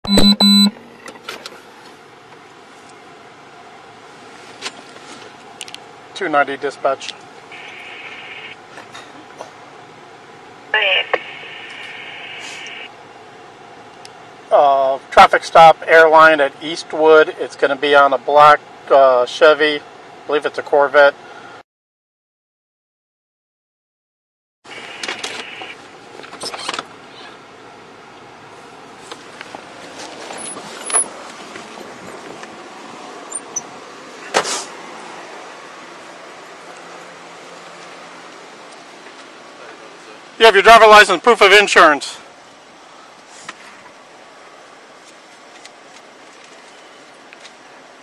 .290 dispatch. Traffic stop, airline at Eastwood. It's going to be on a black Chevy. I believe it's a Corvette. You have your driver license, proof of insurance.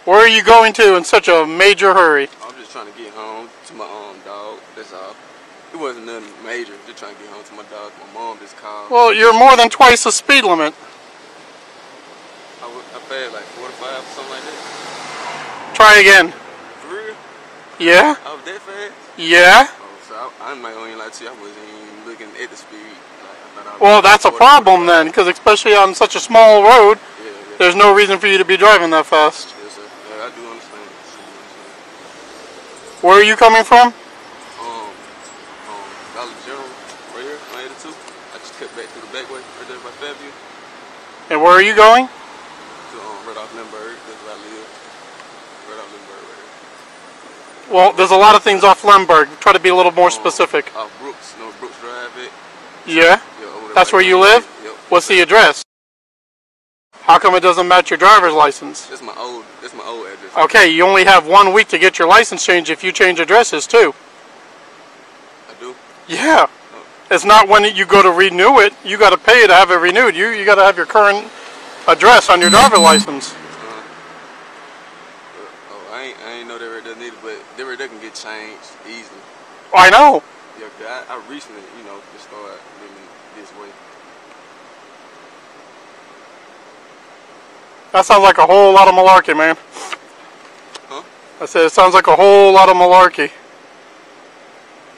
Where are you going to in such a major hurry? I'm just trying to get home to my dog, that's all. It wasn't nothing major, just trying to get home to my dog. My mom just called. Well, you're more than twice the speed limit. I passed like 45 or something like that. Try again. For real? Yeah? I was that fast? Yeah? Oh, so I'm not going to lie to you, I wasn't even looking at the speed. Well, that's a problem then, because especially on such a small road, yeah. There's no reason for you to be driving that fast. Yes, sir. Yeah, I do understand. Where are you coming from? Dollar General, right here, 182. I just cut back through the back way, right there by Fairview. And where are you going? To right off Lindbergh, that's where I live. Right off Lindbergh, right here. Well, there's a lot of things off Lindbergh. Try to be a little more specific. Off Brooks, you know Brooks Drive at? Yeah? That's where you live? Yep. What's the address? How come it doesn't match your driver's license? That's my old address. Okay, you only have 1 week to get your license changed if you change addresses too. I do? Yeah. Oh. It's not when you go to renew it. You got to pay to have it renewed. You got to have your current address on your driver's license. I ain't know that right there neither, but that right there can get changed easily. I know. Yeah, I recently, just started living this way. That sounds like a whole lot of malarkey, man. Huh? I said it sounds like a whole lot of malarkey.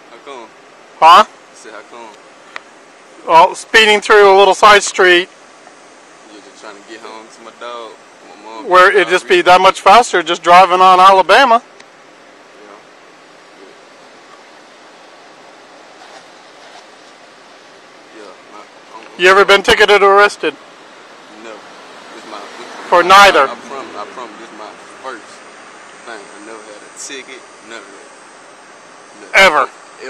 How come? Huh? I said, how come? Well, speeding through a little side street. You're just trying to get home to my dog, my mom. Where it'd just be that much faster just driving on Alabama. You ever been ticketed or arrested? No. For neither? I promise this is my first thing. I never had a ticket, none of that. Ever?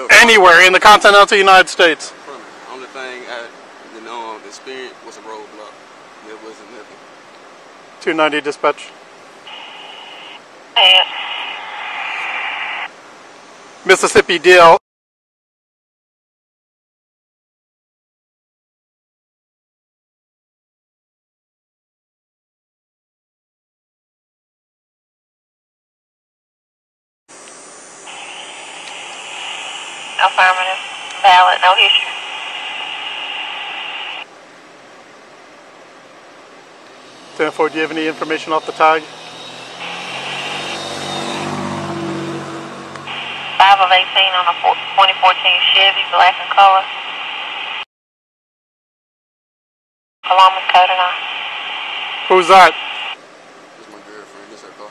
Anywhere in the continental United States? I promise. The only thing I experienced was a roadblock. There wasn't nothing. 290 dispatch. Mississippi DL. Affirmative. Valid. No issue. Do you have any information off the tag? 5 of 18 on a 2014 Chevy, black in color. Columbus Code 9. Who's that? That's my girlfriend. This her car.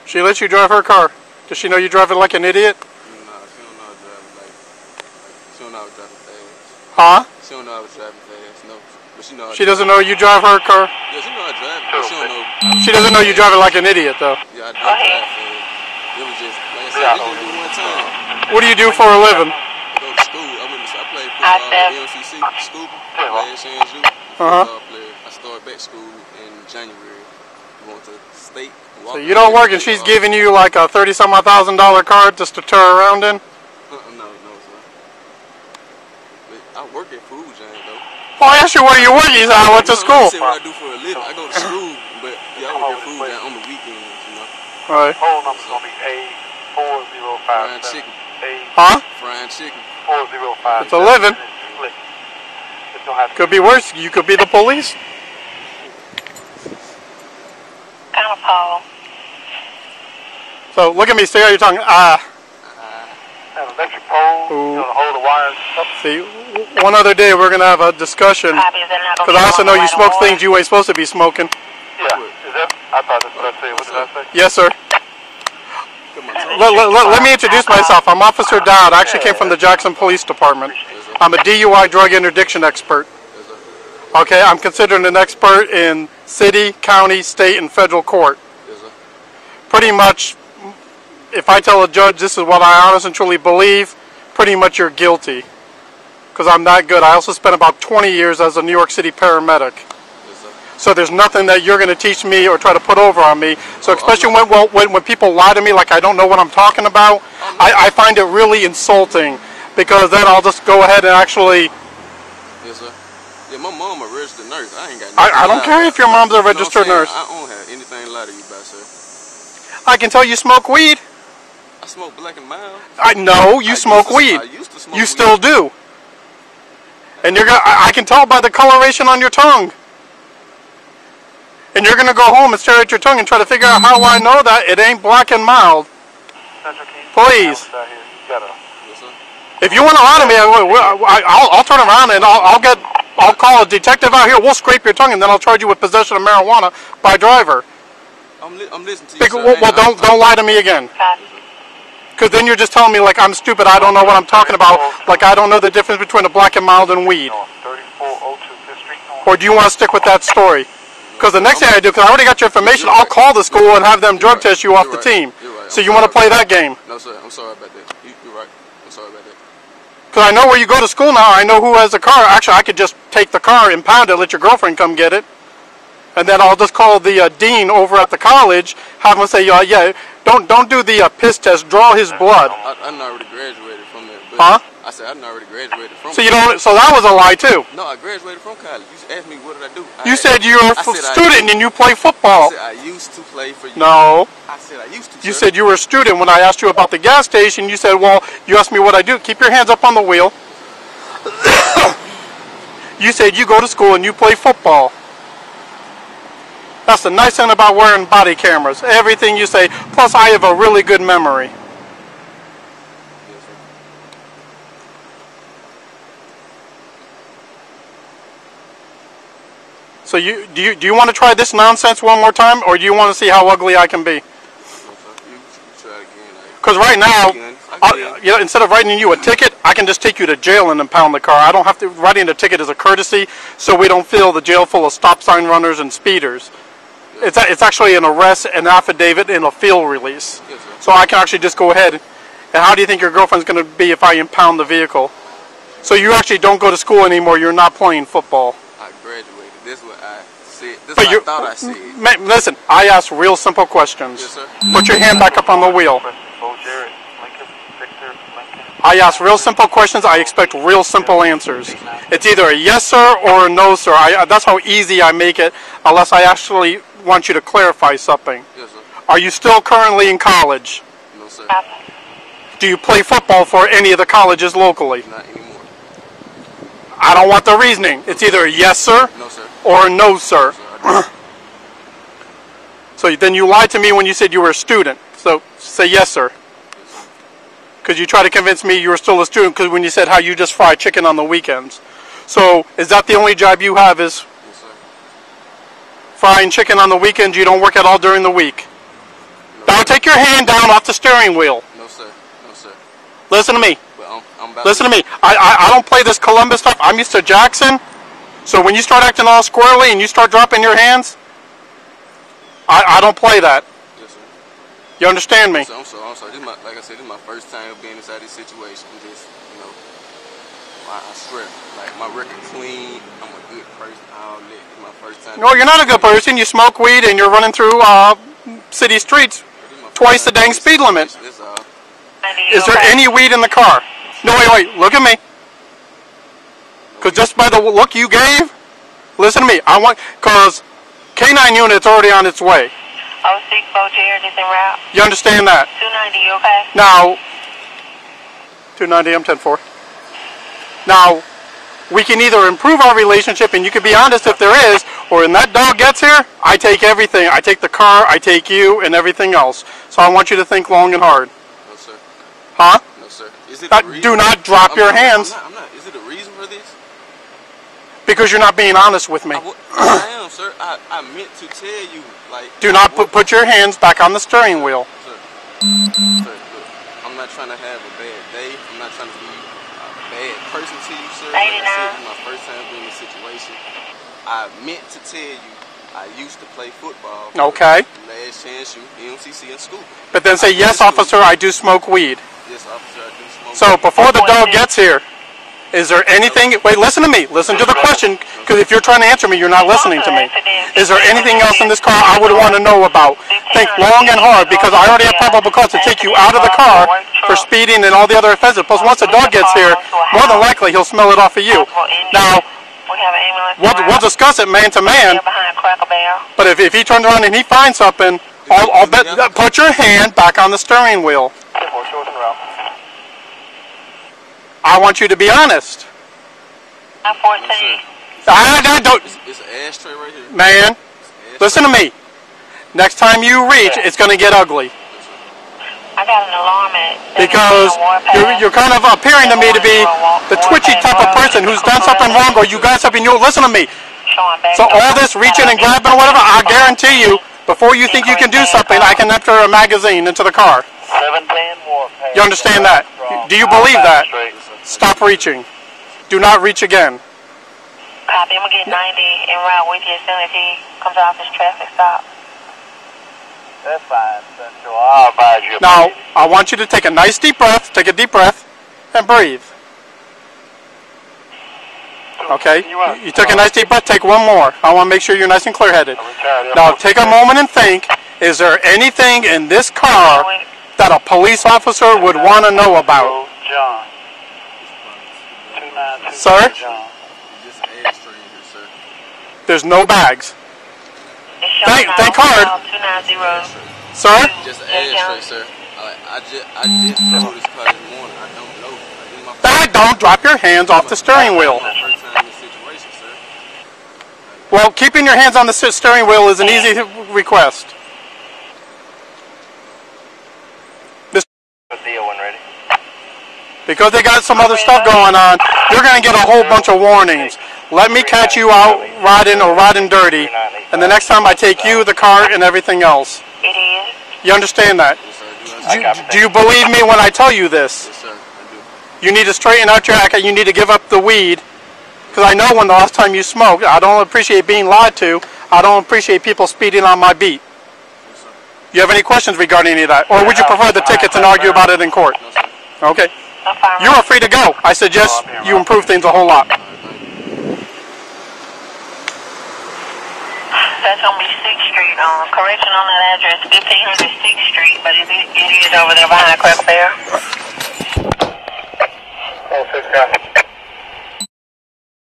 She lets you drive her car. Does she know you drive it like an idiot? She don't know I was driving fast. Huh? She don't know I was driving fast, no. But she know she doesn't know you drive her car? Yeah, she know I drive, but she don't know. She doesn't know you drive it like an idiot, though. Yeah, I drive fast. It was just, like I said, we just do one time. What do you do for a living? I go to school. I played football at LCC, Scuba, last chance you. I started back school in January. Going to state. So you don't work and she's giving you like a $30,000 card just to tour around in? No, sir. But I work at Food Giant, though. Well, I asked you where you work. You said I went to school. I said what I do for a living. I go to school, but yeah, I work at Food Giant on the weekends, All right. Whole number's going to be A4057. Frying chicken. Huh? Frying chicken. 4057. It's a living. Could be worse. You could be the police. Kind of Paul. So look at me. See how you're talking. An electric pole You want to hold the wires up? See, one other day we're going to have a discussion. Because I also know you smoke things you ain't supposed to be smoking. Yeah. Is that? I thought that's what I said. What did I say? Yes, sir. Let me introduce myself. I'm Officer Dowd. I actually came from the Jackson Police Department. I'm a DUI drug interdiction expert. Okay, I'm considered an expert in city, county, state, and federal court. Pretty much, if I tell a judge this is what I honestly and truly believe, pretty much you're guilty. Because I'm that good. I also spent about 20 years as a New York City paramedic. So there's nothing that you're going to teach me or try to put over on me. So especially when people lie to me like I don't know what I'm talking about, I find it really insulting. Because then I'll just go ahead and actually... Yes, sir. Yeah, my mom a registered nurse. I ain't got I don't care if your mom's a registered nurse. I don't have anything to lie to you about, sir. I can tell you smoke weed. I smoke black and mild. I know you smoke weed. I used to smoke you weed. still do. And you're gonna, I can tell by the coloration on your tongue. And you're going to go home and stare at your tongue and try to figure out how I know that it ain't black and mild. Please. If you want to lie to me, I'll turn around and I'll call a detective out here. We'll scrape your tongue and then I'll charge you with possession of marijuana by driver. I'm listening to you, sir. Well, don't lie to me again. Because then you're just telling me like I'm stupid. I don't know what I'm talking about. Like I don't know the difference between a black and mild and weed. Or do you want to stick with that story? Because the next thing I do, because I already got your information, I'll call the school and have them drug test you off the team. So you want to play that game? No, sir. I'm sorry about that. You're right. I'm sorry about that. Because I know where you go to school now. I know who has the car. Actually, I could just take the car, impound it, let your girlfriend come get it. And then I'll just call the dean over at the college, have him say, yeah, don't do the piss test, draw his blood. I already graduated from that. Huh? I said I already graduated from. So you don't. So that was a lie too. No, I graduated from college. You asked me what did I do. You said you were a student and you play football. I said I used to play for you. No. I said I used to. You said you were a student. When I asked you about the gas station, you said, well, you asked me what I do. Keep your hands up on the wheel. You said you go to school and you play football. That's the nice thing about wearing body cameras. Everything you say. Plus, I have a really good memory. So do you want to try this nonsense one more time, or do you want to see how ugly I can be? Because right now, instead of writing you a ticket, I can just take you to jail and impound the car. I don't have to. Writing a ticket is a courtesy, so we don't fill the jail full of stop sign runners and speeders. It's actually an arrest, an affidavit, and a field release. So I can actually just go ahead. And how do you think your girlfriend's going to be if I impound the vehicle? So you actually don't go to school anymore. You're not playing football. I graduated. This is what I said. This is what I thought I said. Listen, I ask real simple questions. Yes, sir. Put your hand back up on the wheel. I ask real simple questions. I expect real simple answers. It's either a yes, sir, or a no, sir. That's how easy I make it, unless I actually want you to clarify something. Yes, sir. Are you still currently in college? No, sir. Do you play football for any of the colleges locally? Not anymore. I don't want the reasoning. It's either a yes, sir, no, sir. or a no, sir. No, sir. So then you lied to me when you said you were a student. So say yes, sir. Because you tried to convince me you were still a student because when you said how you just fry chicken on the weekends. So is that the only job you have is Yes, sir. frying chicken on the weekends? You don't work at all during the week? No, Don't take your hand down off the steering wheel. No, sir. No, sir. Listen to me. Well, I'm about Listen to me. I don't play this Columbus stuff. I'm used to Jackson. So when you start acting all squirrely and you start dropping your hands, I don't play that. Yes, sir. You understand me? I'm sorry. This is like I said, this is my first time being inside this situation. Just, I swear, like my record clean. I'm a good person. All that. This is my first time. No, you're not a good person. You smoke weed and you're running through city streets twice the dang speed limit. That's all. Is there any weed in the car? No, wait. Look at me. Because just by the look you gave, listen to me. Because K9 unit's already on its way. 064 Jared is en route. You understand that? 290, you okay? Now, 290, I'm 10-4. Now, we can either improve our relationship, and you can be honest if there is, or when that dog gets here, I take everything. I take the car, I take you, and everything else. So I want you to think long and hard. No, sir. Huh? No, sir. Is it the reason? Do not drop your hands. I'm not. Is it a reason for this? Because you're not being honest with me. I am, sir. I meant to tell you, like. Do not put your hands back on the steering wheel. Sir, look, I'm not trying to have a bad day. I'm not trying to be a bad person to you, sir. Like I said, this is my first time being in a situation. I meant to tell you, I used to play football. Okay. Last Chance U, EMCC, and school. But then say, yes, officer, I do smoke weed. Yes, officer, I do smoke weed. So before the dog gets here, is there anything, wait, listen to me, listen to the question, because if you're trying to answer me, you're not listening to me. Is there anything else in this car I would want to know about? Think long and hard, because I already have probable cause to take you out of the car for speeding and all the other offenses. Plus, once the dog gets here, more than likely he'll smell it off of you. Now, we'll discuss it man to man, but if he turns around and he finds something, I'll bet, put your hand back on the steering wheel. I want you to be honest. I don't. It's an ashtray right here. Man, listen to me. Next time you reach, it's going to get ugly. I got an alarm at Because you're kind of appearing to me to be the twitchy type of person who's done something wrong, or you got something new. Listen to me. So all this reaching and grabbing or whatever, I guarantee you, before you think you can do something, I can enter a magazine into the car. You understand that? Do you believe that? Stop reaching. Do not reach again. Copy. I'm going to get 90 en route with you as soon as he comes off his traffic stop. That's fine, Central. I'll advise you. Now, I want you to take a nice deep breath. Take a deep breath and breathe. Okay? You took a nice deep breath. Take one more. I want to make sure you're nice and clear-headed. Now, take a moment and think, is there anything in this car that a police officer would want to know about? John. Sir? Just ashtray in here, sir. There's no bags. Thank hard. Sir? Just an ashtray, sir. I just drove this car this morning. I don't know. Don't drop your hands off the steering wheel. First time in this situation, sir. Well, keeping your hands on the steering wheel is an easy request. Because they got some other stuff going on, you're going to get a whole bunch of warnings. Let me catch you out riding dirty, and the next time I take you, the car, and everything else. You understand that? Do you believe me when I tell you this? Yes, sir. I do. You need to straighten out your act, and you need to give up the weed. Because I know when the last time you smoked, I don't appreciate being lied to. I don't appreciate people speeding on my beat. Yes, sir. You have any questions regarding any of that? Or would you prefer the tickets and argue about it in court? No, sir. Okay. You are free to go. I suggest you improve things a whole lot. That's on 6th Street. Correction on that address, 1500 6th Street, but it is over there behind Cracker Barrel. Oh, 6 guys.